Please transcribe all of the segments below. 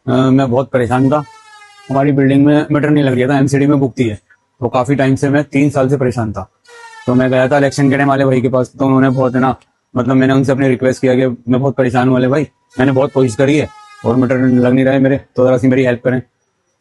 मैं बहुत परेशान था। हमारी बिल्डिंग में मीटर नहीं लग रहा था, एमसीडी में भुगती है। तो काफी टाइम से मैं 3 साल से परेशान था। तो मैं गया था इलेक्शन के टाइम वाले भाई के पास, तो उन्होंने बहुत है ना, मतलब मैंने उनसे अपनी रिक्वेस्ट किया कि मैं बहुत परेशान हूँ वाले भाई, मैंने बहुत कोशिश करी है और मीटर लग नहीं रहा है मेरे, तो जरा सी मेरी हेल्प करें।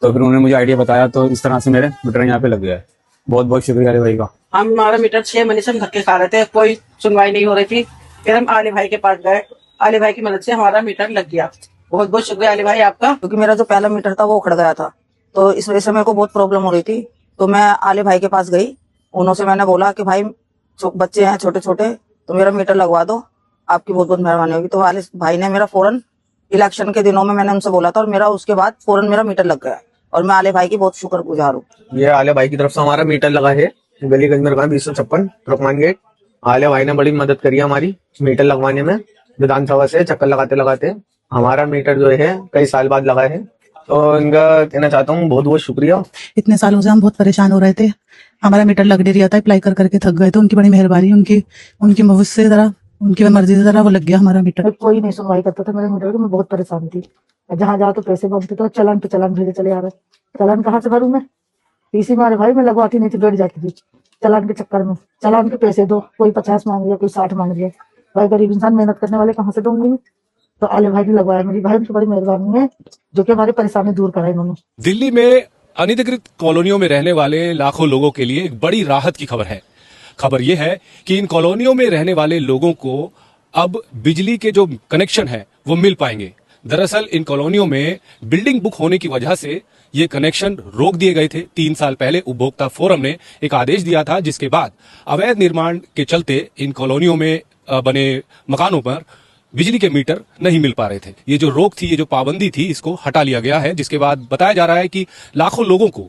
तो फिर उन्होंने मुझे आइडिया बताया, तो इस तरह से मेरे मीटर यहाँ पे लग गया है। बहुत बहुत शुक्रिया अरे भाई का। हमारा मीटर 6 महीने से हम धक्के खा रहे थे, कोई सुनवाई नहीं हो रही थी। फिर हम आले भाई के पास गए, आले भाई की मदद से हमारा मीटर लग गया। बहुत बहुत शुक्रिया आले भाई आपका, क्योंकि मेरा जो पहला मीटर था वो उखड़ गया था, तो इस वजह से मेरे को बहुत प्रॉब्लम हो रही थी। तो मैं आले भाई के पास गई, उन्होंने मैंने बोला कि भाई बच्चे हैं छोटे छोटे, तो मेरा मीटर लगवा दो, आपकी बहुत बहुत मेहरबानी होगी। तो आले भाई ने मेरा फौरन, इलेक्शन के दिनों में मैंने उनसे बोला था, और मेरा उसके बाद फौरन मेरा मीटर लग गया, और मैं आले भाई की बहुत शुक्रगुजार हूँ। ये आले भाई की तरफ से हमारा मीटर लगा है, गलीगंज में दुकान 256 तुर्कमान गेट। आले भाई ने बड़ी मदद करी है हमारी मीटर लगवाने में। विधानसभा से चक्कर लगाते लगाते हमारा मीटर जो है कई साल बाद लगा है, तो इनका कहना चाहता हूँ बहुत बहुत शुक्रिया। इतने सालों से हम बहुत परेशान हो रहे थे, हमारा मीटर लग नहीं रहा था, अप्लाई कर करके थक गए, तो उनकी बड़ी मेहरबानी, उनकी मदद से जरा, उनकी मर्जी से जरा वो लग गया हमारा मीटर। कोई नहीं सुनवाई करता था मेरे मीटर की, मैं बहुत परेशान थी। जहाँ जाओ तो पैसे मांगते थे, चलान पे चलान भेजे चले आ रहे। चलान कहाँ से भरूं मैं? पीसी मारे भाई, मैं लगवाती नहीं थी, बैठ जाती थी चलान के चक्कर में। चलान के पैसे दो, कोई 50 मांग लिया, कोई 60 मांग लिया। भाई गरीब इंसान मेहनत करने वाले कहाँ से दूंगी? तो आले भाई ने लगवाया, मेरी भाई उनकी बड़ी मेहरबानी है, जो कि हमारी परेशानी दूर कराई इन्होंने। दिल्ली में अनधिकृत कॉलोनियों में रहने वाले लाखों लोगों के लिए एक बड़ी राहत की खबर है। खबर यह है कि इन कॉलोनियों में रहने वाले लोगों को अब बिजली के जो कनेक्शन है वो मिल पाएंगे। दरअसल इन कॉलोनियों में बिल्डिंग बुक होने की वजह से ये कनेक्शन रोक दिए गए थे। 3 साल पहले उपभोक्ता फोरम ने एक आदेश दिया था, जिसके बाद अवैध निर्माण के चलते इन कॉलोनियों में बने मकानों पर बिजली के मीटर नहीं मिल पा रहे थे। ये जो रोक थी, ये जो पाबंदी थी, इसको हटा लिया गया है, जिसके बाद बताया जा रहा है कि लाखों लोगों को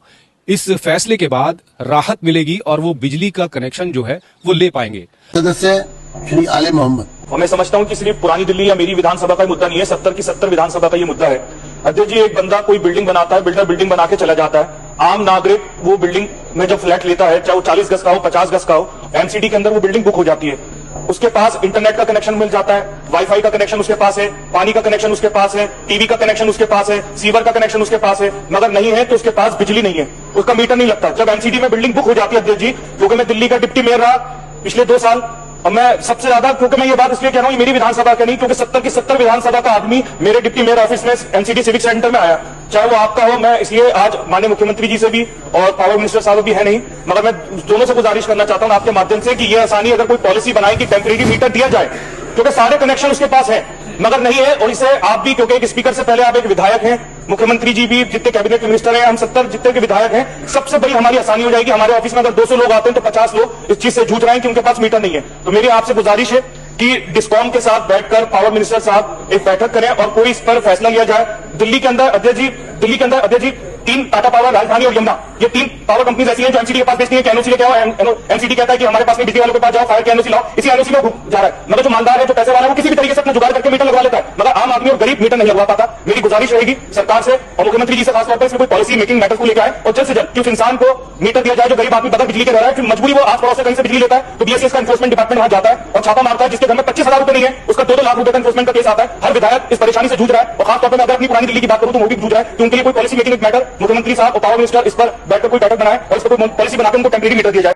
इस फैसले के बाद राहत मिलेगी और वो बिजली का कनेक्शन जो है वो ले पाएंगे। सदस्य श्री आले मोहम्मद। और मैं समझता हूं कि सिर्फ पुरानी दिल्ली या मेरी विधानसभा का मुद्दा नहीं है, 70 की 70 विधानसभा का ये मुद्दा है। अध्यक्ष जी, एक बंदा कोई बिल्डिंग बनाता है, बिल्डर बिल्डिंग बना के चला जाता है, आम नागरिक वो बिल्डिंग में जब फ्लैट लेता है, चाहे वो 40 गज का हो, 50 गज का हो, एमसीडी के अंदर वो बिल्डिंग बुक हो जाती है। उसके पास इंटरनेट का कनेक्शन मिल जाता है, वाईफाई का कनेक्शन उसके पास है, पानी का कनेक्शन उसके पास है, टीवी का कनेक्शन उसके पास है, सीवर का कनेक्शन उसके पास है, मगर नहीं है तो उसके पास बिजली नहीं है, उसका मीटर नहीं लगता। जब एमसीडी में बिल्डिंग बुक हो जाती है अध्यक्ष जी, क्योंकि मैं दिल्ली का डिप्टी मेयर रहा पिछले 2 साल, और मैं सबसे ज्यादा, क्योंकि मैं ये बात इसलिए कह रहा हूं, मेरी विधानसभा का नहीं, क्योंकि 70 की 70 विधानसभा का आदमी मेरे डिप्टी मेयर ऑफिस में एमसीडी सिविक सेंटर में आया, चाहे वो आपका हो। मैं इसलिए आज माननीय मुख्यमंत्री जी से भी और पावर मिनिस्टर साहब भी है नहीं, मगर मैं दोनों से गुजारिश करना चाहता हूं आपके माध्यम से कि ये आसानी अगर कोई पॉलिसी बनाए कि टेम्परेरी मीटर दिया जाए, क्योंकि सारे कनेक्शन उसके पास है मगर नहीं है। और इसे आप भी, क्योंकि एक स्पीकर से पहले आप एक विधायक हैं, मुख्यमंत्री जी भी, जितने कैबिनेट मिनिस्टर हैं, हम 70 जितने के विधायक हैं, सबसे बड़ी हमारी आसानी हो जाएगी। हमारे ऑफिस में अगर 200 लोग आते हैं तो 50 लोग इस चीज से जूझ रहे हैं कि उनके पास मीटर नहीं है। तो मेरी आपसे गुजारिश है कि डिस्कॉम के साथ बैठकर पावर मिनिस्टर साहब एक बैठक करें और कोई इस पर फैसला लिया जाए। दिल्ली के अंदर अध्यक्ष जी 3 टाटा पावर, राजधानी और यमुना, ये 3 पावर कंपनीज ऐसी हैं जो एमसीडी के पास बेचती हैं। एनओसी लेके आओ, एमसीडी कहता है कि हमारे पास में, बिजली वालों के पास जाओ, फायर के एनओसी लाओ, इसी एनओसी में जा रहा है। मगर जो मालदार है, जो पैसे वाला है, वो किसी भी तरीके से अपना जुगाड़ करके मीटर लगवा लेता है, मगर आम आदमी और गरीब मीटर नहीं लगवा पाता। मेरी गुजारिश रहेगी सरकार से और मुख्यमंत्री जी से खासतौर पर इसमें कोई पॉलिसी मेकिंग मैटर को लेकर आए और जल्द से जल्द उस इंसान को मीटर दिया जाए जो गरीब आदमी बगैर बिजली के रह रहा है, फिर मजबूरी वो आस पड़ोस से कहीं से बिजली लेता है, तो बीएसएस का एनफोर्समेंट डिपार्टमेंट वहां जाता है और छापा मारता है। जिसके घर में 25,000 रुपए नहीं है, उसका 2-2 लाख रुपए का एनफोर्समेंट का केस आता है। हर विधायक इस परेशानी से जूझ रहा है, और खासतौर पर मैं अगर अपनी पुरानी दिल्ली की बात करूं तो वो भी जूझ रहा है कि उनके लिए कोई पॉलिसी मेकिंग मैटर मुख्यमंत्री साहब और पावर मिनिस्टर इस पर बैठकर कोई बैठक बनाए और इस पर कोई पॉलिसी बनाकर उनको टेम्परेरी मीटर दिया जाए।